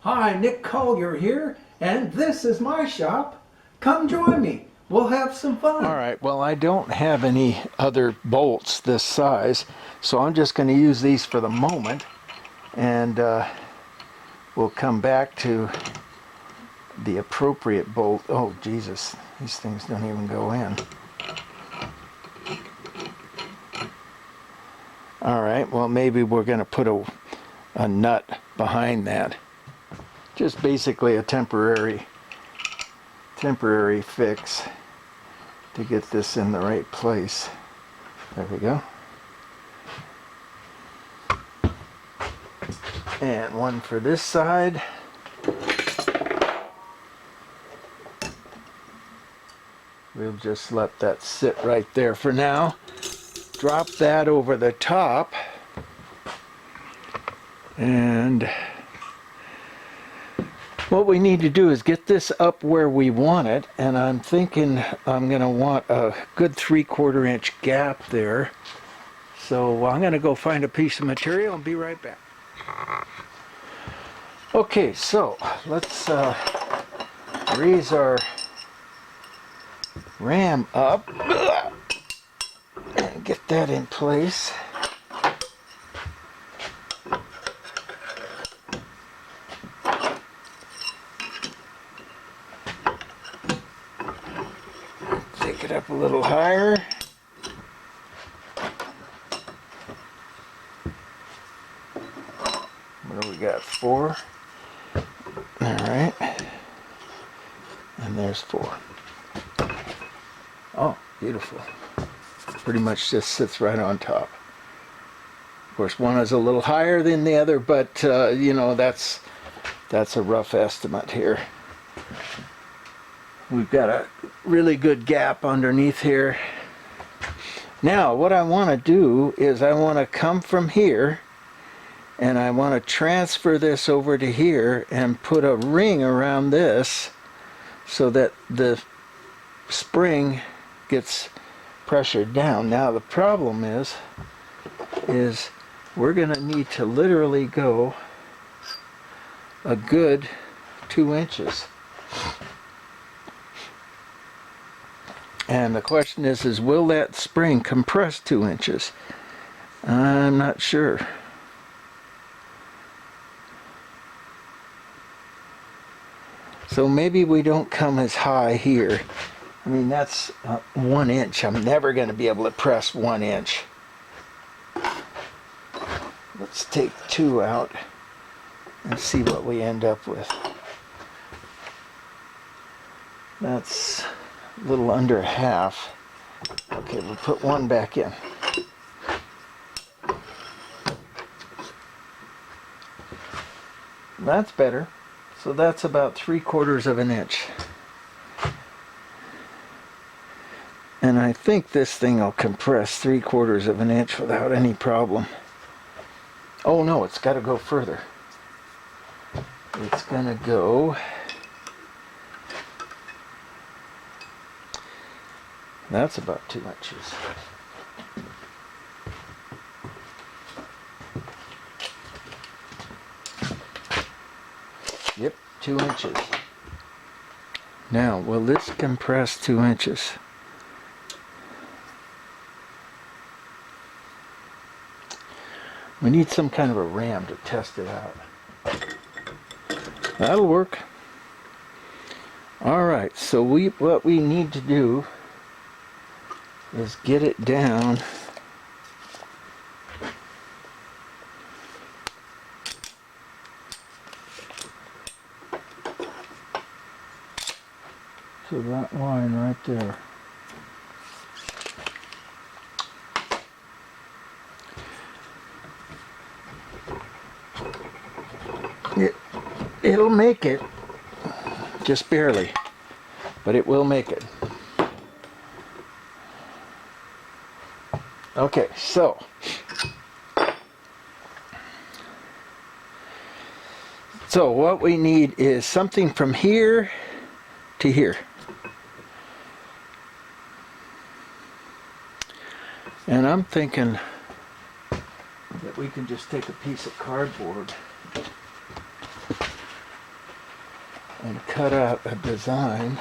Hi, Nick Collier here, and this is my shop. Come join me. We'll have some fun. All right, well, I don't have any other bolts this size, so I'm just going to use these for the moment, and we'll come back to the appropriate bolt. Oh, Jesus, these things don't even go in. All right, well, maybe we're going to put a nut behind that. Just basically a temporary fix to get this in the right place. There we go. And one for this side. We'll just let that sit right there for now. Drop that over the top. And what we need to do is get this up where we want it, and I'm thinking I'm going to want a good 3/4 inch gap there. So I'm going to go find a piece of material and be right back. Okay, so let's raise our ram up and get that in place. Take it up a little higher. What do we got? 4. All right. And there's 4. Oh, beautiful. Pretty much just sits right on top. Of course, one is a little higher than the other, but you know, that's a rough estimate here. We've got a really good gap underneath here. Now, what I want to do is I want to come from here and I want to transfer this over to here and put a ring around this so that the spring gets pressured down. Now the problem is we're going to need to literally go a good 2 inches. And the question is will that spring compress 2 inches? I'm not sure. So maybe we don't come as high here. I mean, that's 1 inch. I'm never going to be able to press 1 inch. Let's take 2 out and see what we end up with. That's a little under half. Okay, we'll put 1 back in. That's better. So that's about 3/4 of an inch. And I think this thing will compress 3/4 of an inch without any problem. Oh no, it's got to go further. It's going to go... That's about 2 inches. Yep, 2 inches. Now, will this compress 2 inches? We need some kind of a ram to test it out. That'll work. All right, so what we need to do is get it down to that line right there. It'll make it, just barely, but it will make it. Okay, so what we need is something from here to here. And I'm thinking that we can just take a piece of cardboard and cut out a design.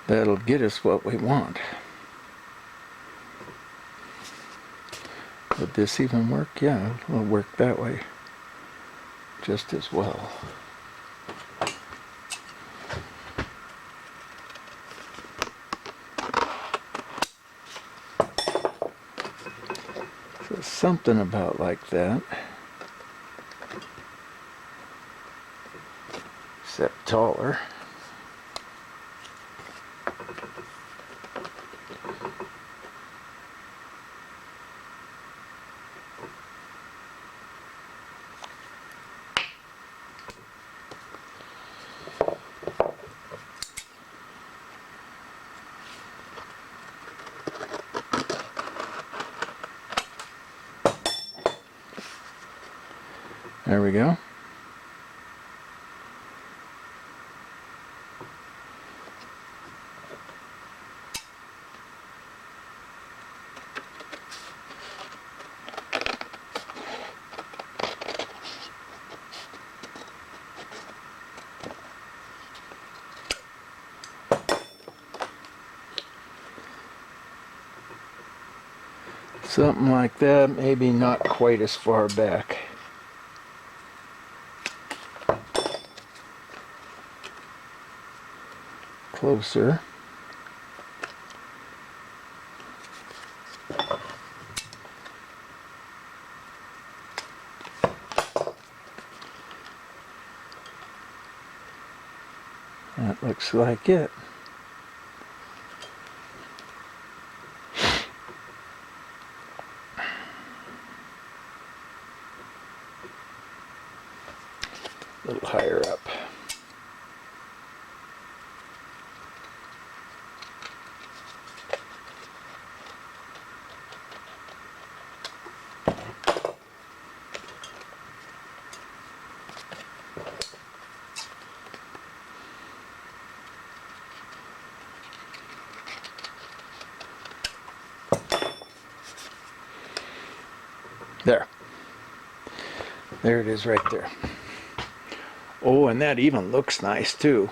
That'll get us what we want. Would this even work? Yeah, it'll work that way just as well. So something about like that, except taller. There we go. Something like that, maybe not quite as far back. Closer. That looks like it. A little higher up. There. There it is right there. Oh, and that even looks nice too.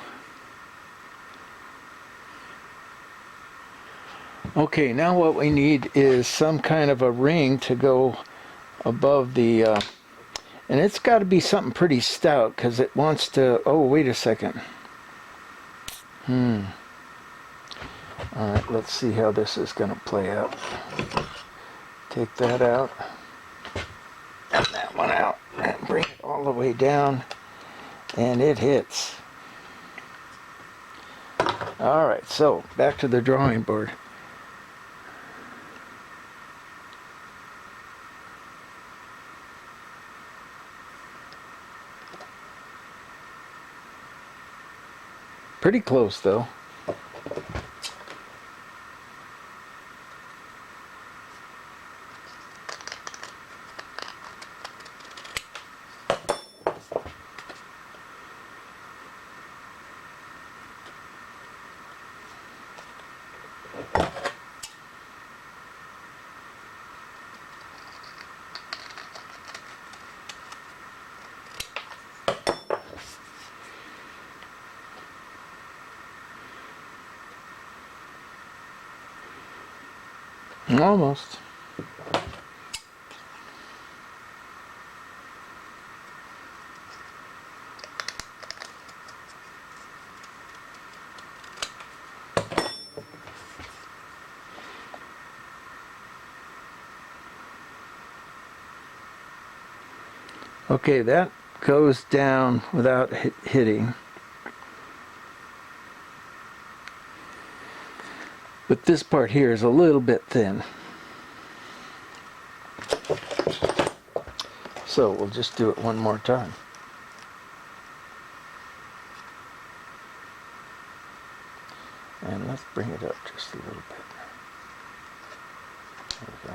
Okay, now what we need is some kind of a ring to go above the, and it's got to be something pretty stout because it wants to, oh, wait a second. Alright, let's see how this is going to play out. Take that out, and that one out, and bring it all the way down, and it hits. Alright, so back to the drawing board. Pretty close though. Almost. Okay, that goes down without hitting. But this part here is a little bit thin. So we'll just do it one more time. And let's bring it up just a little bit. There we go.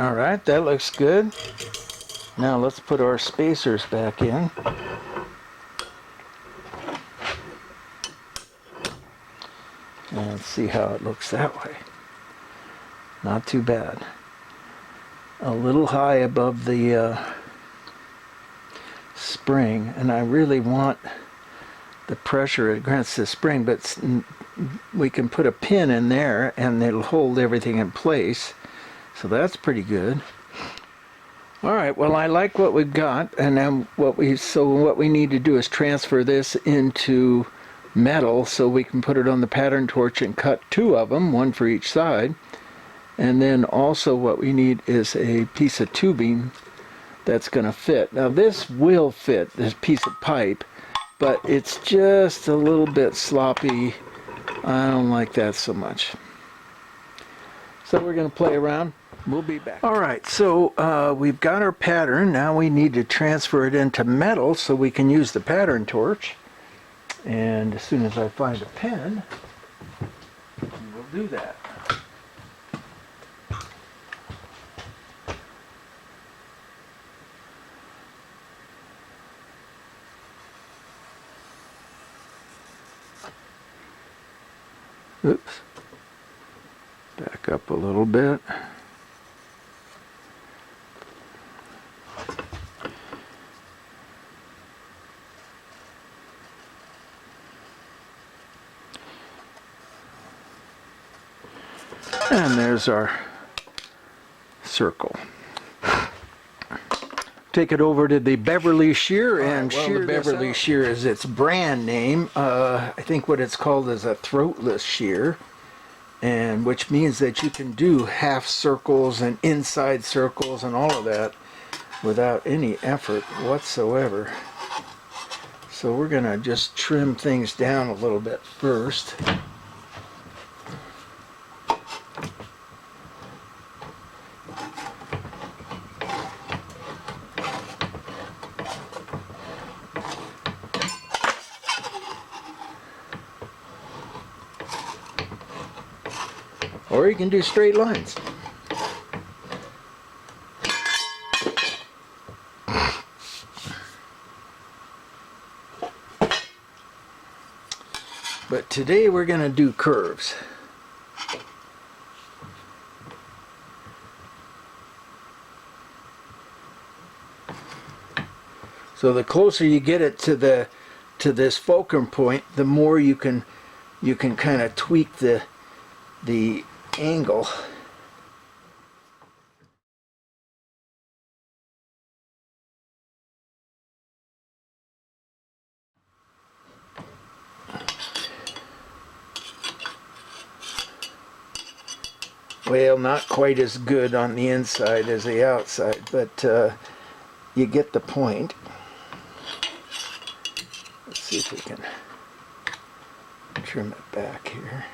All right, that looks good. Now let's put our spacers back in. And see how it looks that way. Not too bad. A little high above the spring, and I really want the pressure against the spring, but we can put a pin in there and it'll hold everything in place. So that's pretty good. All right, well, I like what we've got, and then what we need to do is transfer this into metal so we can put it on the pattern torch and cut two of them, one for each side. And then also what we need is a piece of tubing that's going to fit. Now this will fit, this piece of pipe, but it's just a little bit sloppy. I don't like that so much. So we're going to play around. We'll be back. All right, so we've got our pattern. Now we need to transfer it into metal so we can use the pattern torch. And as soon as I find a pen, we'll do that. Oops. Back up a little bit. And there's our circle. Take it over to the Beverly Shear and shear. The Beverly Shear is its brand name. I think what it's called is a throatless shear, and which means that you can do half circles and inside circles and all of that without any effort whatsoever. So we're gonna just trim things down a little bit first. Or you can do straight lines. But today we're going to do curves. So the closer you get it to this fulcrum point, the more you can kind of tweak the angle. Well, not quite as good on the inside as the outside, but you get the point. Let's see if we can trim it back here.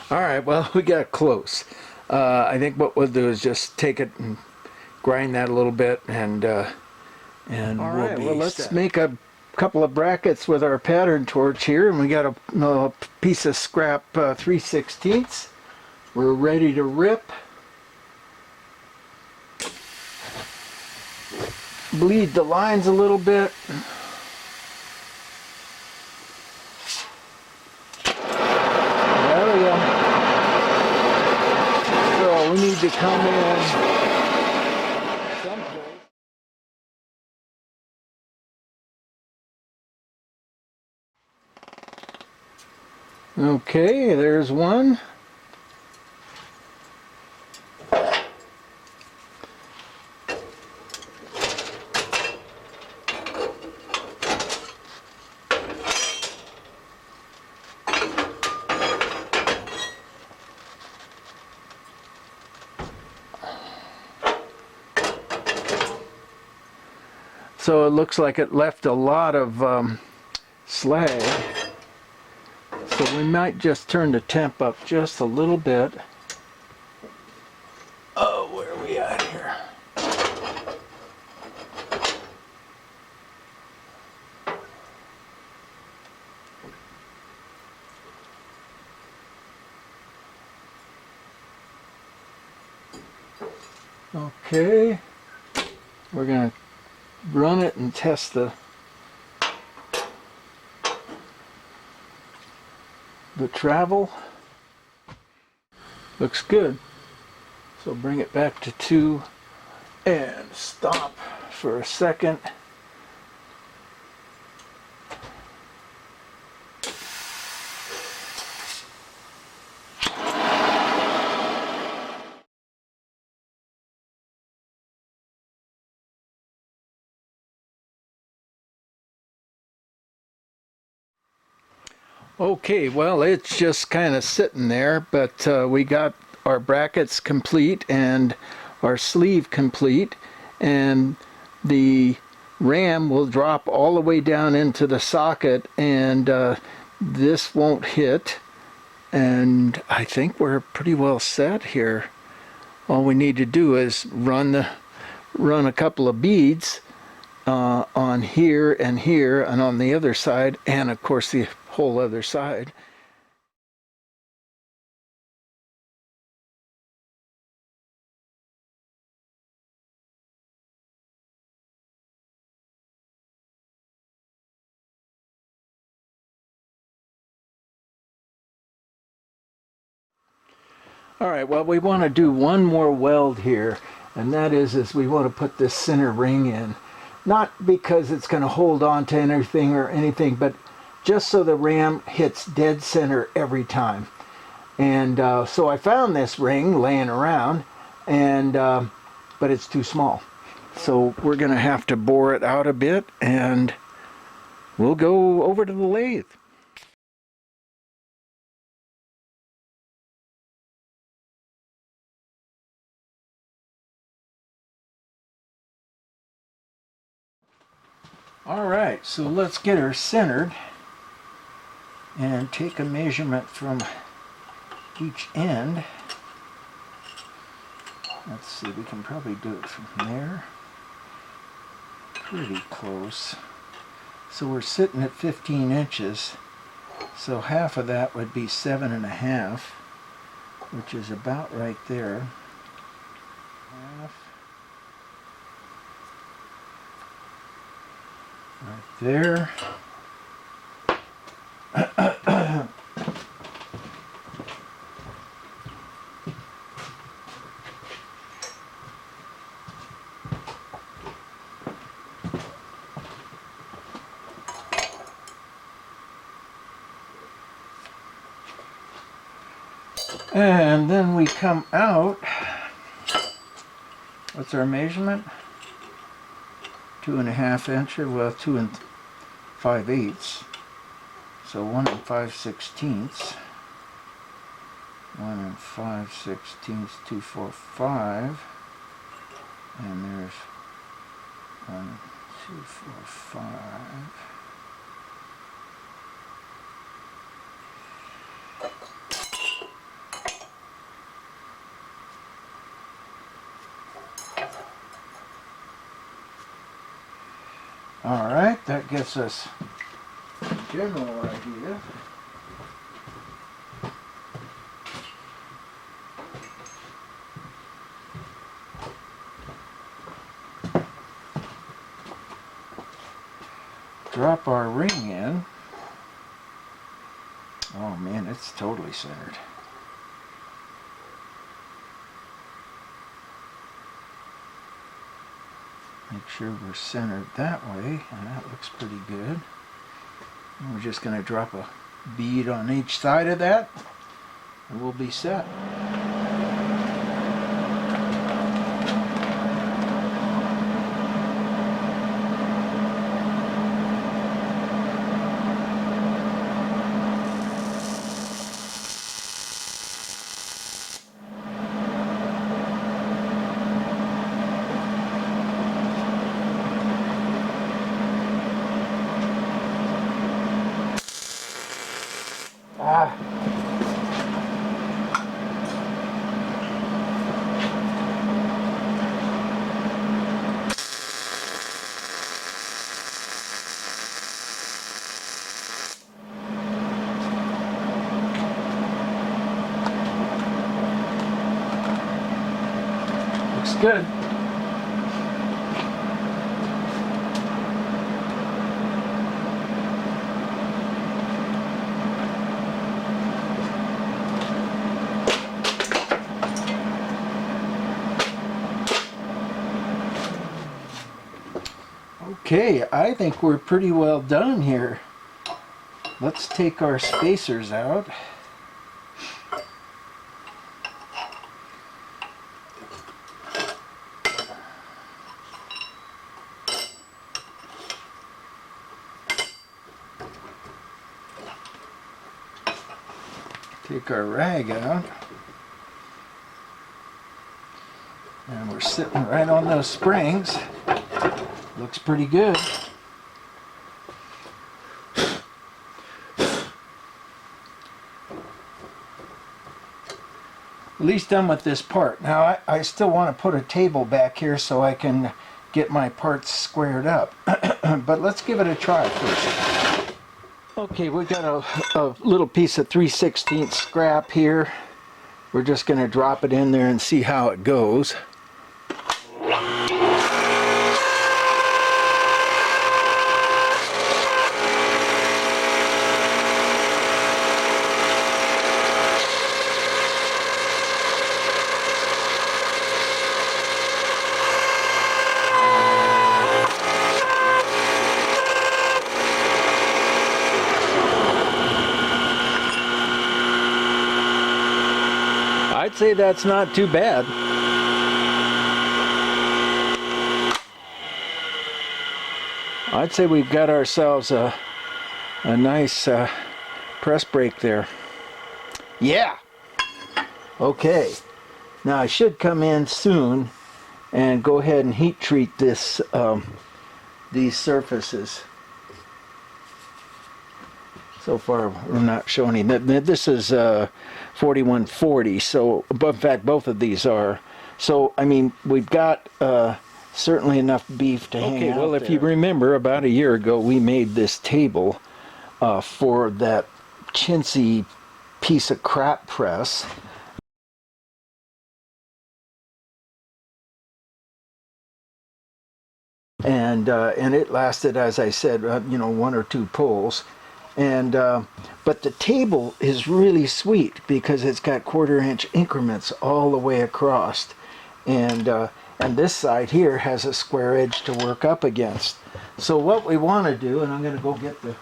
All right, well, we got close. I think what we'll do is just take it and grind that a little bit, and all right, well, let's make a couple of brackets with our pattern torch here, and we got a piece of scrap 3/16. We're ready to rip. Bleed the lines a little bit. There we go. So we need to come in someplace. Okay, there's one. So it looks like it left a lot of slag. So we might just turn the temp up just a little bit. Oh, where are we at here? Okay, we're going to run it and test the travel. Looks good. So bring it back to 2 and stop for a second. Okay, well, it's just kind of sitting there, but we got our brackets complete and our sleeve complete, and the ram will drop all the way down into the socket, and this won't hit, and I think we're pretty well set here. All we need to do is run a couple of beads on here and on the other side, and of course the whole other side. All right, well, we want to do one more weld here, and that is we want to put this center ring in. Not because it's going to hold on to anything, but just so the ram hits dead center every time. And so I found this ring laying around, and but it's too small. So we're going to have to bore it out a bit, and we'll go over to the lathe. All right, so let's get her centered and take a measurement from each end. Let's see, we can probably do it from there. Pretty close. So we're sitting at 15 inches. So half of that would be 7.5, which is about right there. Half. Right there. And then we come out. What's our measurement? 2.5 inches, well, 2 5/8. So 1 5/16. 1 5/16, 245. And there's 1, 2, 4, 5. All right, that gets us a general idea. Drop our ring in. Oh man, it's totally centered. Make sure we're centered that way, and that looks pretty good. And we're just going to drop a bead on each side of that, and we'll be set. looks good. Okay, I think we're pretty well done here. Let's take our spacers out. Take our rag out. And we're sitting right on those springs. Looks pretty good. At least done with this part. Now I still want to put a table back here so I can get my parts squared up. But let's give it a try first. Okay, we've got a little piece of 3/16 scrap here. We're just going to drop it in there and see how it goes. I'd say that's not too bad. I'd say we've got ourselves a nice press brake there. Yeah! Okay. Now I should come in soon and go ahead and heat treat this these surfaces. So far we're not showing any. This is 4140, so in fact both of these are. So I mean we've got certainly enough beef to hang out. Okay, well if you remember about a year ago we made this table for that chintzy piece of crap press. And it lasted, as I said, you know, 1 or 2 pulls. And but the table is really sweet because it's got 1/4 inch increments all the way across, and this side here has a square edge to work up against. So what we want to do, and I'm going to go get the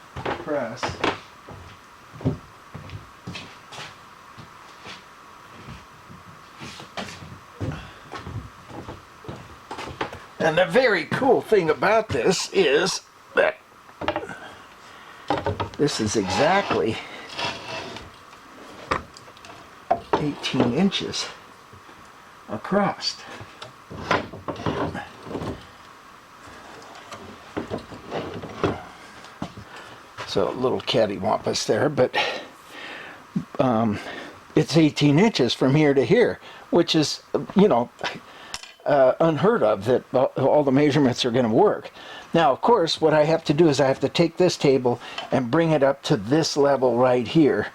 press. And the very cool thing about this is that this is exactly 18 inches across. So a little cattywampus there, but it's 18 inches from here to here, which is, you know, unheard of that all the measurements are going to work. Now, of course, what I have to do is I have to take this table and bring it up to this level right here,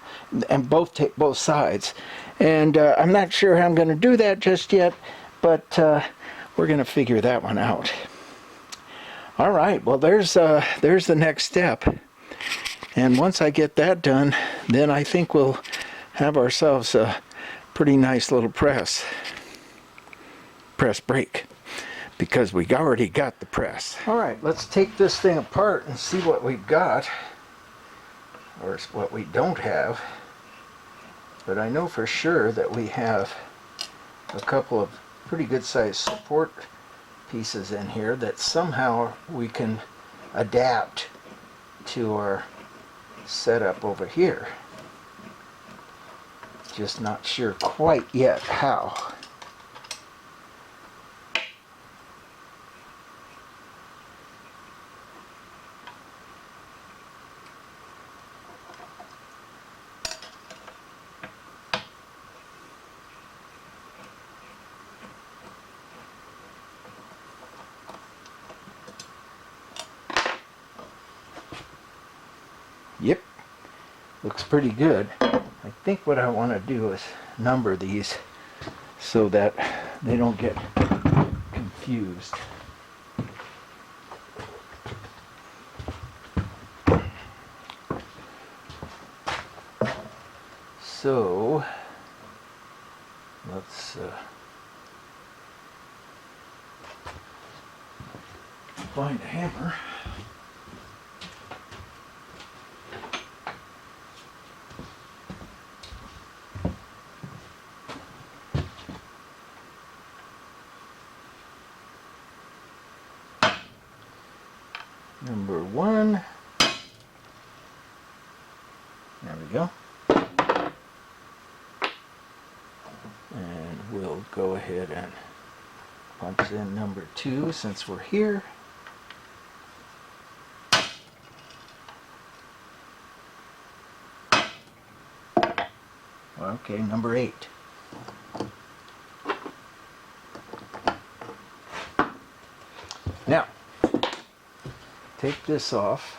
and both sides. And I'm not sure how I'm going to do that just yet, but we're going to figure that one out. All right, well, there's the next step. And once I get that done, then I think we'll have ourselves a pretty nice little press brake, because we already got the press. All right, let's take this thing apart and see what we've got, or what we don't have. But I know for sure that we have a couple of pretty good sized support pieces in here that somehow we can adapt to our setup over here. Just not sure quite yet how. Yep, looks pretty good. I think what I want to do is number these so that they don't get confused. So let's find a hammer. Number 1. There we go. And we'll go ahead and punch in number 2 since we're here. Okay, number 8. Now, take this off.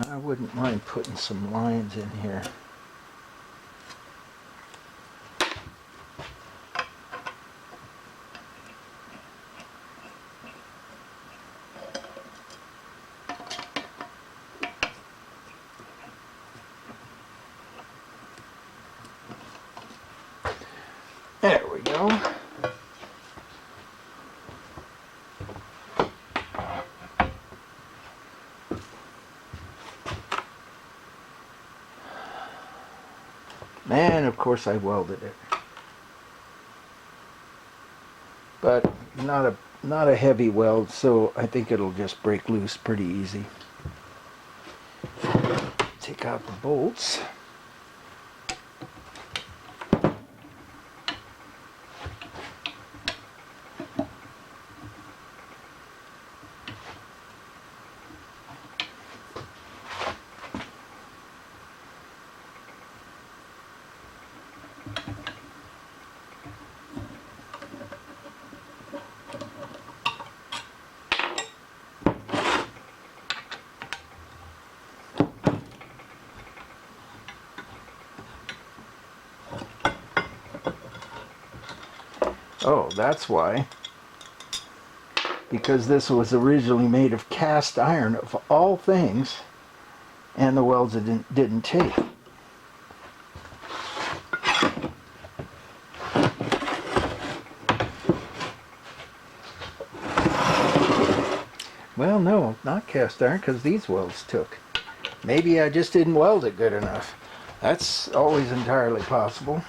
I wouldn't mind putting some lines in here. There we go. And of course I welded it. But not a heavy weld, so I think it'll just break loose pretty easy. Take out the bolts. Oh, that's why. Because this was originally made of cast iron, of all things, and the welds didn't take. Well, no, not cast iron, because these welds took. Maybe I just didn't weld it good enough. That's always entirely possible.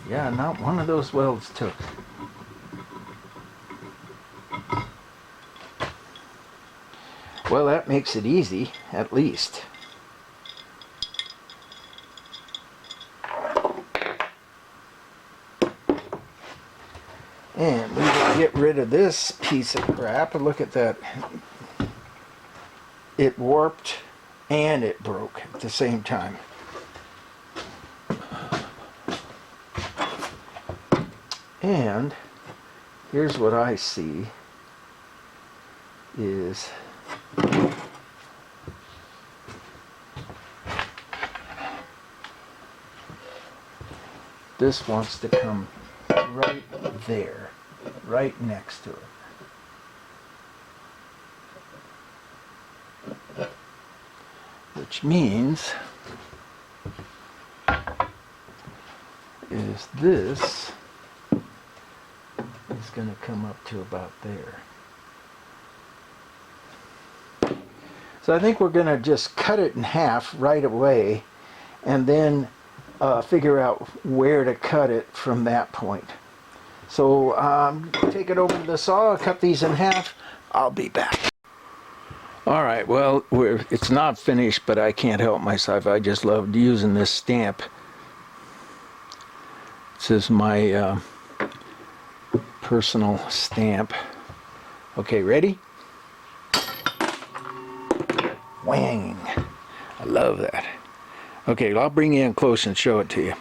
Yeah, not one of those welds took. Well, that makes it easy, at least. And we will get rid of this piece of crap. Look at that. It warped and it broke at the same time. And here's what I see is this wants to come right there, right next to it. Which means is this is going to come up to about there. So I think we're going to just cut it in half right away and then figure out where to cut it from that point. So take it over to the saw, cut these in half. I'll be back. All right, well, it's not finished, but I can't help myself. I just loved using this stamp. This is my personal stamp. Okay, ready? Wang! I love that. Okay, I'll bring you in close and show it to you.